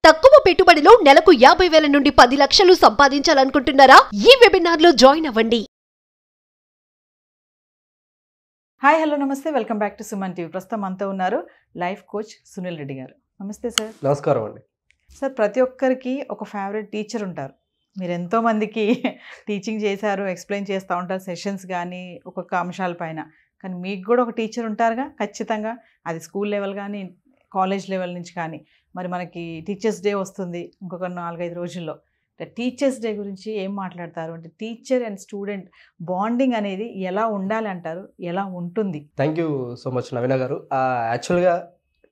తక్కువ పెట్టుబడిలో నెలకు 50,000 నుండి 10 లక్షలు సంపాదించాలనుకుంటున్నారా? ఈ వెబినార్ లో జాయిన్ అవ్వండి. హాయ్ హలో నమస్తే welcome back to Suman TV. ప్రస్తుతం మనతో ఉన్నారు లైఫ్ కోచ్ సునీల్ రెడ్డి గారు. నమస్తే సార్. నమస్కారం అండి. సార్, ప్రతి ఒక్కరికి ఒక ఫేవరెట్ టీచర్ ఉంటారు. మీరు ఎంతోమందికి టీచింగ్ చేశారు, ఎక్స్ప్లెయిన్ చేస్తూ ఉంటారు సెషన్స్ కానీ ఒక్కొక్క అంశాల పైన. కానీ మీకు కూడా ఒక టీచర్ ఉంటారుగా ఖచ్చితంగా, అది స్కూల్ లెవెల్ కానీ కాలేజ్ లెవెల్ నుంచి కానీ. మరి మనకి టీచర్స్ డే వస్తుంది ఇంకొక 4-5 రోజుల్లో. టీచర్స్ డే గురించి ఏం మాట్లాడతారు? అంటే టీచర్ అండ్ స్టూడెంట్ బాండింగ్ అనేది ఎలా ఉండాలి అంటారు, ఎలా ఉంటుంది? థ్యాంక్ యూ సో మచ్ నవీన గారు. యాక్చువల్గా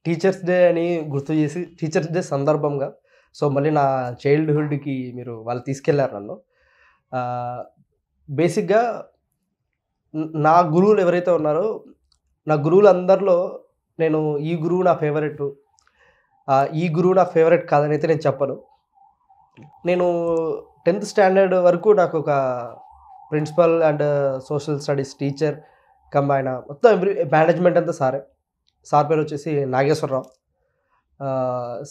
టీచర్స్ డే అని గుర్తు చేసి టీచర్స్ డే సందర్భంగా మళ్ళీ నా చైల్డ్హుడ్కి మీరు వాళ్ళు తీసుకెళ్లారు నన్ను. బేసిక్గా నా గురువులు ఎవరైతే ఉన్నారో, నా గురువులు అందరిలో నేను ఈ గురువు నా ఫేవరెట్, ఈ గురువు నా ఫేవరెట్ కాదని అయితే నేను చెప్పను. నేను 10th స్టాండర్డ్ వరకు నాకు ఒక principal and social studies teacher combine మొత్తం మేనేజ్మెంట్ అంతా సార్ పేరు వచ్చేసి నాగేశ్వరరావు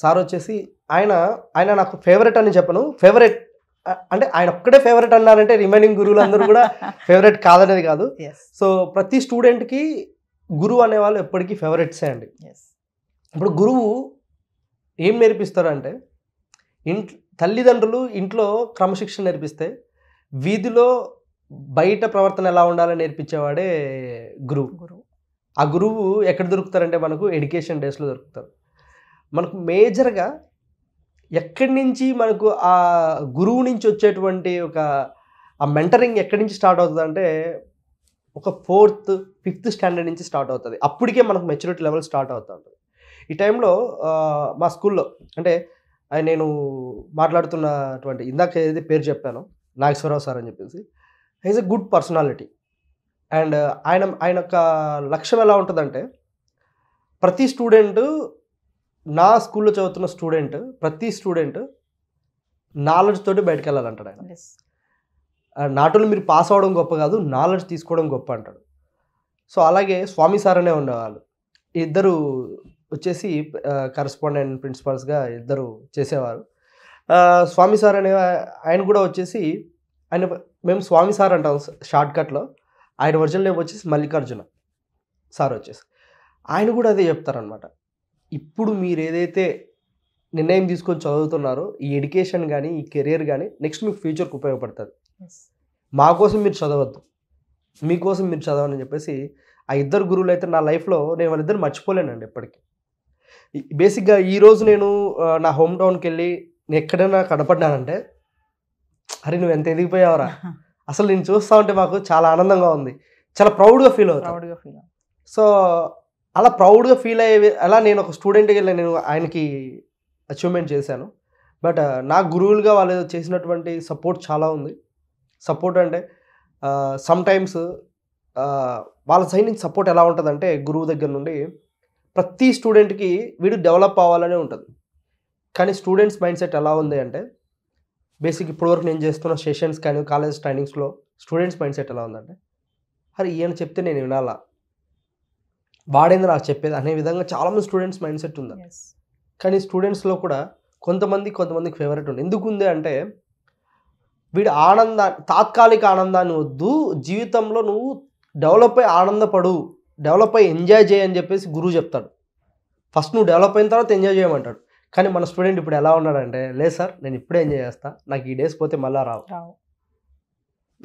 సార్. వచ్చేసి ఆయన నాకు ఫేవరెట్ అని చెప్పను. ఫేవరెట్ అంటే ఆయన ఒక్కడే ఫేవరెట్ అన్నారంటే రిమైనింగ్ గురువులు అందరూ కూడా ఫేవరెట్ కాదనేది కాదు. సో ప్రతి స్టూడెంట్కి గురువు అనేవాళ్ళు ఎప్పటికీ ఫేవరెట్సే అండి. ఇప్పుడు గురువు ఏం నేర్పిస్తారంటే, తల్లిదండ్రులు ఇంట్లో క్రమశిక్షణ నేర్పిస్తే వీధిలో బయట ప్రవర్తన ఎలా ఉండాలని నేర్పించేవాడే గురువు. ఆ గురువు ఎక్కడ దొరుకుతారంటే మనకు ఎడ్యుకేషన్ డేస్లో దొరుకుతారు. మనకు మేజర్గా ఎక్కడి నుంచి మనకు ఆ గురువు నుంచి వచ్చేటువంటి ఆ మెంటరింగ్ ఎక్కడి నుంచి స్టార్ట్ అవుతుంది అంటే ఒక 4th, 5th స్టాండర్డ్ నుంచి స్టార్ట్ అవుతుంది. అప్పటికే మనకు మెచ్యూరిటీ లెవెల్ స్టార్ట్ అవుతూ ఉంటుంది. ఈ టైంలో మా స్కూల్లో అంటే నేను మాట్లాడుతున్నటువంటి ఇందాక ఏదైతే పేరు చెప్పానో నాగేశ్వరరావు సార్ అని చెప్పేసి, is a good personality. And ఆయన యొక్క లక్ష్యం ఎలా ఉంటుందంటే, ప్రతి స్టూడెంట్, నా స్కూల్లో చదువుతున్న ప్రతి స్టూడెంట్ నాలెడ్జ్ తోటి బయటకు వెళ్ళాలంటాడు ఆయన. నాటులు మీరు పాస్ అవ్వడం గొప్ప కాదు, నాలెడ్జ్ తీసుకోవడం గొప్ప అంటాడు. సో అలాగే స్వామి సార్ అనే ఉండేవాళ్ళు. ఇద్దరు వచ్చేసి కరెస్పాండెంట్ ప్రిన్సిపల్స్గా ఇద్దరు చేసేవారు. స్వామి సార్ అనే ఆయన కూడా వచ్చేసి, మేము స్వామి సార్ అంటాం షార్ట్కట్లో. ఆయన ఒరిజినల్ నేమ్ వచ్చేసి మల్లికార్జున సార్ వచ్చేసి. ఆయన కూడా అదే చెప్తారనమాట. ఇప్పుడు మీరు ఏదైతే నిర్ణయం తీసుకొని చదువుతున్నారో, ఈ ఎడ్యుకేషన్ కానీ ఈ కెరీర్ కానీ నెక్స్ట్ మీకు ఫ్యూచర్కి ఉపయోగపడుతుంది. మా కోసం మీరు చదవద్దు, మీకోసం మీరు చదవని చెప్పేసి ఆ ఇద్దరు గురువులు అయితే నా లైఫ్లో నేను వాళ్ళిద్దరు మర్చిపోలేనండి ఎప్పటికీ. బేసిక్గా ఈరోజు నేను నా హోమ్ టౌన్కి వెళ్ళి నేను ఎక్కడైనా కనపడ్డానంటే, అరే నువ్వు ఎంత ఎదిగిపోయావరా, అసలు నేను చూస్తూ ఉంటే మాకు చాలా ఆనందంగా ఉంది, చాలా ప్రౌడ్గా ఫీల్ అవుతాను. సో అలా ప్రౌడ్గా ఫీల్ అయ్యే అలా నేను ఒక స్టూడెంట్కి వెళ్ళి నేను ఆయనకి అచీవ్మెంట్ చేశాను. బట్ నా గురువులుగా వాళ్ళు చేసినటువంటి సపోర్ట్ చాలా ఉంది. సపోర్ట్ అంటే సమ్టైమ్స్ వాళ్ళ సైడ్ నుంచి సపోర్ట్ ఎలా ఉంటుందంటే, గురువు దగ్గర నుండి ప్రతి స్టూడెంట్కి వీడు డెవలప్ అవ్వాలనే ఉంటుంది. కానీ స్టూడెంట్స్ మైండ్ సెట్ ఎలా ఉంది అంటే, బేసిక్ ఇప్పటివరకు నేను చేస్తున్న సెషన్స్ కానీ కాలేజ్ ట్రైనింగ్స్లో స్టూడెంట్స్ మైండ్ సెట్ ఎలా ఉందంటే, అరే ఈయన చెప్తే నేను వినాలా, వాడేంది నాకు చెప్పేది అనే విధంగా చాలామంది స్టూడెంట్స్ మైండ్ సెట్ ఉంది. కానీ స్టూడెంట్స్లో కూడా కొంతమందికి ఫేవరెట్ ఉంది. ఎందుకు ఉంది అంటే, వీడు తాత్కాలిక ఆనందాన్ని వద్దు, జీవితంలో నువ్వు డెవలప్ అయ్యి ఆనందపడు, డెవలప్ అయ్యి ఎంజాయ్ చేయని చెప్పేసి గురువు చెప్తాడు. ఫస్ట్ నువ్వు డెవలప్ అయిన తర్వాత ఎంజాయ్ చేయమంటాడు. కానీ మన స్టూడెంట్ ఇప్పుడు ఎలా ఉన్నాడంటే, లేదు సార్ నేను ఇప్పుడే ఎంజాయ్ చేస్తా, నాకు ఈ డేస్ పోతే మళ్ళీ రావు,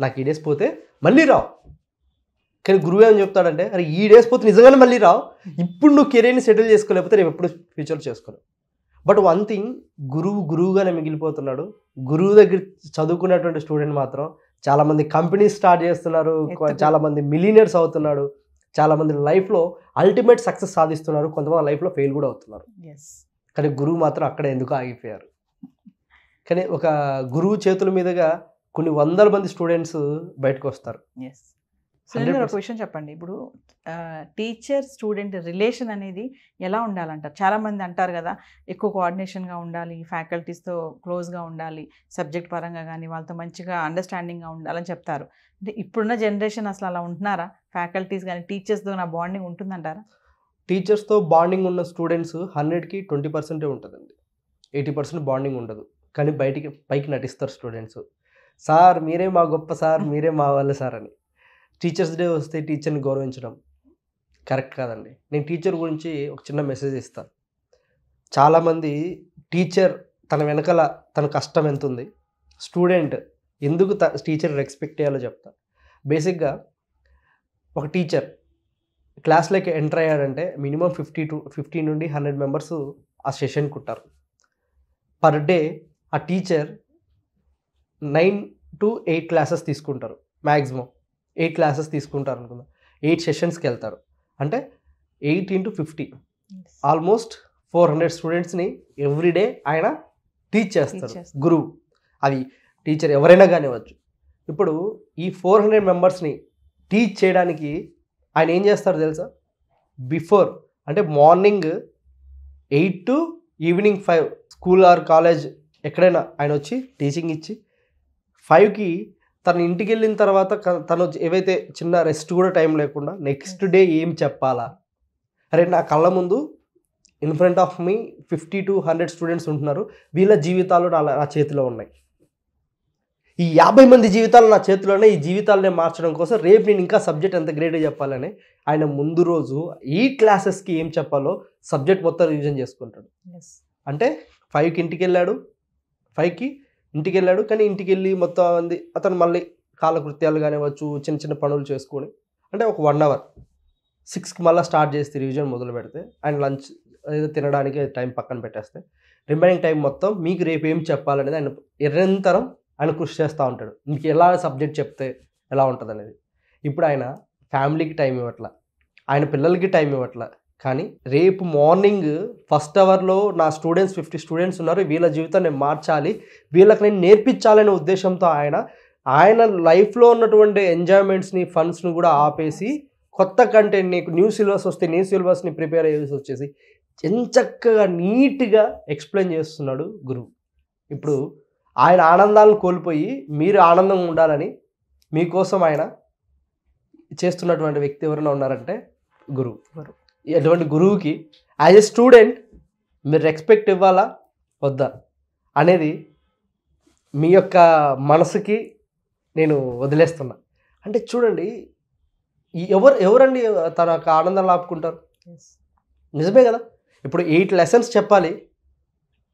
నాకు ఈ డేస్ పోతే మళ్ళీ రావు. కానీ గురువు ఏమని చెప్తాడంటే, అరే ఈ డేస్ పోతే నిజంగానే మళ్ళీ రావు, ఇప్పుడు నువ్వు కెరీర్ని సెటిల్ చేసుకోలేకపోతే రేపు ఎప్పుడు ఫ్యూచర్ చేసుకోలేవు. బట్ వన్ థింగ్, గురువుగానే మిగిలిపోతున్నాడు. గురువు దగ్గర చదువుకున్నటువంటి స్టూడెంట్ మాత్రం చాలామంది కంపెనీస్ స్టార్ట్ చేస్తున్నారు, చాలామంది మిలియనర్స్ అవుతున్నాడు, చాలామంది లైఫ్లో అల్టిమేట్ సక్సెస్ సాధిస్తున్నారు, కొంతమంది లైఫ్లో ఫెయిల్ కూడా అవుతున్నారు. కానీ గురువు మాత్రం అక్కడ ఎందుకు ఆగిపోయారు. కానీ ఒక గురువు చేతుల మీదుగా కొన్ని 100 మంది స్టూడెంట్స్ బయటకు వస్తారు. సో ఒక విషయం చెప్పండి, ఇప్పుడు టీచర్ స్టూడెంట్ రిలేషన్ అనేది ఎలా ఉండాలంటారు? చాలామంది అంటారు కదా, ఎక్కువ కోఆర్డినేషన్గా ఉండాలి, ఫ్యాకల్టీస్తో క్లోజ్గా ఉండాలి, సబ్జెక్ట్ పరంగా కానీ వాళ్ళతో మంచిగా అండర్స్టాండింగ్గా ఉండాలని చెప్తారు. అంటే ఇప్పుడున్న జనరేషన్ అసలు అలా ఉంటున్నారా? ఫ్యాకల్టీస్ కానీ టీచర్స్తో నా బాండింగ్ ఉంటుందంటారా? టీచర్స్తో బాండింగ్ ఉన్న స్టూడెంట్స్ 100కి 20% ఉంటుందండి. 80% బాండింగ్ ఉండదు. కానీ పైకి నటిస్తారు స్టూడెంట్స్. సార్ మీరే మా గొప్ప సార్, మీరే మా వాళ్ళు సార్ అని. టీచర్స్ డే వస్తే టీచర్ని గౌరవించడం కరెక్ట్ కాదండి. నేను టీచర్ గురించి ఒక చిన్న మెసేజ్ ఇస్తాను. చాలామంది టీచర్ తన వెనకాల తన కష్టం ఎంత ఉంది, స్టూడెంట్ ఎందుకు టీచర్ రెస్పెక్ట్ చేయాలో చెప్తా. బేసిక్గా ఒక టీచర్ క్లాస్లోకి ఎంటర్ అయ్యాడంటే మినిమం 50 నుండి 100 మెంబర్స్ ఆ సెషన్కి ఉంటారు. పర్ డే ఆ టీచర్ 9 to 8 క్లాసెస్ తీసుకుంటారు. మ్యాక్సిమం 8 క్లాసెస్ తీసుకుంటారు అనుకుందాం. 8 సెషన్స్కి వెళ్తారు అంటే 8 into 50 ఆల్మోస్ట్ 400 స్టూడెంట్స్ని ఎవ్రీడే ఆయన టీచ్ చేస్తారు. గురువు అది టీచర్ ఎవరైనా కానివ్వచ్చు. ఇప్పుడు ఈ 400 మెంబర్స్ని టీచ్ చేయడానికి ఆయన ఏం చేస్తారు తెలుసా? బిఫోర్ అంటే morning 8 to evening 5 school or college ఎక్కడైనా ఆయన వచ్చి టీచింగ్ ఇచ్చి 5కి తను ఇంటికి వెళ్ళిన తర్వాత తను ఏవైతే చిన్న రెస్ట్ కూడా టైం లేకుండా నెక్స్ట్ డే ఏం చెప్పాలా, అరే నా కళ్ళ ముందు in front of me 50 to 100 students ఉంటున్నారు, వీళ్ళ జీవితాలు నా చేతిలో ఉన్నాయి, ఈ 50 మంది జీవితాలు నా చేతిలోనే, ఈ జీవితాలనే మార్చడం కోసం రేపు నేను ఇంకా సబ్జెక్ట్ ఎంత గ్రేట్గా చెప్పాలని ఆయన ముందు రోజు ఈ క్లాసెస్కి ఏం చెప్పాలో సబ్జెక్ట్ మొత్తం రివిజన్ చేసుకుంటాడు. అంటే 5కి ఇంటికి వెళ్ళాడు కానీ ఇంటికి వెళ్ళి మొత్తం అంది అతను మళ్ళీ కాలకృత్యాలు కానివ్వచ్చు, చిన్న చిన్న పనులు చేసుకొని అంటే ఒక 1 hour 6కి మళ్ళీ స్టార్ట్ చేస్తే రివిజన్ మొదలు పెడితే ఆయన లంచ్ ఏదో తినడానికి టైం పక్కన పెట్టేస్తే రిమైనింగ్ టైం మొత్తం మీకు రేపు ఏం చెప్పాలనేది ఆయన నిరంతరం ఆయన కృషి చేస్తూ ఉంటాడు. మీకు ఎలా సబ్జెక్ట్ చెప్తే ఎలా ఉంటుంది అనేది. ఇప్పుడు ఆయన ఫ్యామిలీకి టైం ఇవ్వట్లా, ఆయన పిల్లలకి టైం ఇవ్వట్లా, కానీ రేపు మార్నింగ్ ఫస్ట్ అవర్లో నా స్టూడెంట్స్ 50 స్టూడెంట్స్ ఉన్నారు, వీళ్ళ జీవితాన్ని నేను మార్చాలి, వీళ్ళకి నేను నేర్పించాలనే ఉద్దేశంతో ఆయన లైఫ్లో ఉన్నటువంటి ఎంజాయ్మెంట్స్ని ఫండ్స్ని కూడా ఆపేసి కొత్త కంటెంట్ నీకు న్యూ సిలబస్ వస్తే న్యూ సిలబస్ని ప్రిపేర్ అయ్యేసి వచ్చేసి ఎంచక్కగా నీట్గా ఎక్స్ప్లెయిన్ చేస్తున్నాడు గురువు. ఇప్పుడు ఆయన ఆనందాలను కోల్పోయి మీరు ఆనందంగా ఉండాలని మీకోసం ఆయన చేస్తున్నటువంటి వ్యక్తి ఎవరైనా ఉన్నారంటే గురువు. అటువంటి గురువుకి యాజ్ ఎ స్టూడెంట్ మీరు రెస్పెక్ట్ ఇవ్వాలా వద్దా అనేది మీ యొక్క మనసుకి నేను వదిలేస్తున్నా. అంటే చూడండి, ఎవరండి తన యొక్క ఆనందాన్ని ఆపుకుంటారు? నిజమే కదా. ఇప్పుడు 8 లెసన్స్ చెప్పాలి,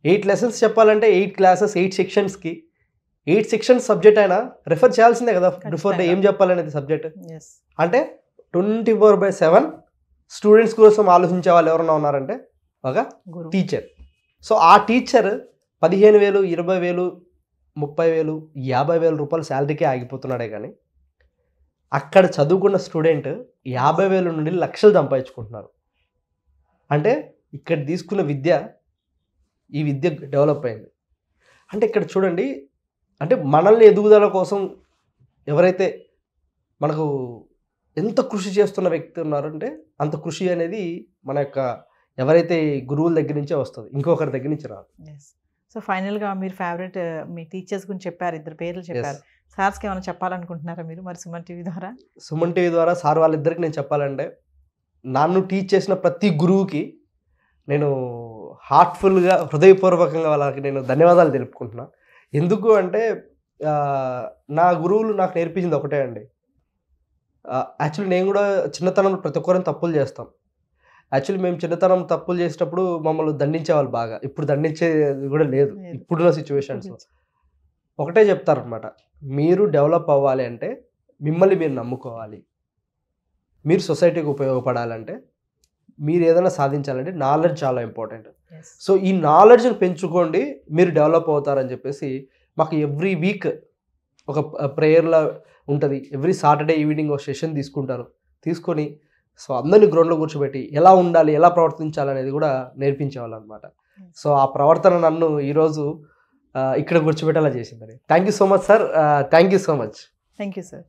8 లెసన్స్ చెప్పాలంటే 8 క్లాసెస్ 8 సెక్షన్స్కి 8 సెక్షన్స్ సబ్జెక్ట్ అయినా రెఫర్ చేయాల్సిందే కదా బిఫోర్ డే ఏం చెప్పాలనేది సబ్జెక్ట్. అంటే 24/7 స్టూడెంట్స్ కోసం ఆలోచించే వాళ్ళు ఎవరైనా ఉన్నారంటే ఒక టీచర్. సో ఆ టీచర్ 15,000 20,000 30,000 50,000 రూపాయలు శాలరీకే ఆగిపోతున్నాడే కానీ అక్కడ చదువుకున్న స్టూడెంట్ 50,000 నుండి లక్షలు సంపాదించుకుంటున్నారు. అంటే ఇక్కడ తీసుకున్న ఈ విద్య డెవలప్ అయింది. అంటే ఇక్కడ చూడండి, అంటే మనల్ని ఎదుగుదల కోసం ఎవరైతే మనకు ఎంత కృషి చేస్తున్న వ్యక్తి ఉన్నారంటే అంత కృషి అనేది మన యొక్క ఎవరైతే గురువుల దగ్గర నుంచే వస్తుంది, ఇంకొకరి దగ్గర నుంచి రాదు. సో ఫైనల్గా మీరు ఫేవరెట్ మీ టీచర్స్ గురించి చెప్పారు, 2 పేర్లు చెప్పారు. సార్స్కి ఏమైనా చెప్పాలనుకుంటున్నారా మీరు మరి సుమన్ టీవీ ద్వారా? సుమన్ టీవీ ద్వారా సార్ వాళ్ళిద్దరికి నేను చెప్పాలంటే, నన్ను టీచ్ చేసిన ప్రతి గురువుకి నేను హార్ట్ఫుల్గా హృదయపూర్వకంగా వాళ్ళకి నేను ధన్యవాదాలు తెలుపుకుంటున్నా. ఎందుకు అంటే నా గురువులు నాకు నేర్పించింది ఒకటే అండి. యాక్చువల్లీ నేను కూడా చిన్నతనంలో ప్రతి ఒక్కరిని తప్పులు చేస్తాం. యాక్చువల్లీ మేము చిన్నతనం తప్పులు చేసేటప్పుడు మమ్మల్ని దండించేవాళ్ళు బాగా. ఇప్పుడు దండించేది కూడా లేదు ఇప్పుడున్న సిచ్యువేషన్స్లో. ఒకటే చెప్తారనమాట, మీరు డెవలప్ అవ్వాలి అంటే మిమ్మల్ని మీరు నమ్ముకోవాలి, మీరు సొసైటీకి ఉపయోగపడాలంటే, మీరు ఏదైనా సాధించాలంటే నాలెడ్జ్ చాలా ఇంపార్టెంట్. సో ఈ నాలెడ్జ్ని పెంచుకోండి, మీరు డెవలప్ అవుతారని చెప్పేసి మాకు ఎవ్రీ వీక్ ఒక ప్రేయర్లా ఉంటుంది. ఎవ్రీ సాటర్డే ఈవినింగ్ ఒక సెషన్ తీసుకొని సో అందరినీ గ్రౌండ్లో కూర్చోబెట్టి ఎలా ఉండాలి, ఎలా ప్రవర్తించాలనేది కూడా నేర్పించేవాళ్ళు అనమాట. సో ఆ ప్రవర్తన నన్ను ఈరోజు ఇక్కడ కూర్చోబెట్టేలా చేసిందని. Thank you so much sir. Thank you so much. Thank you sir.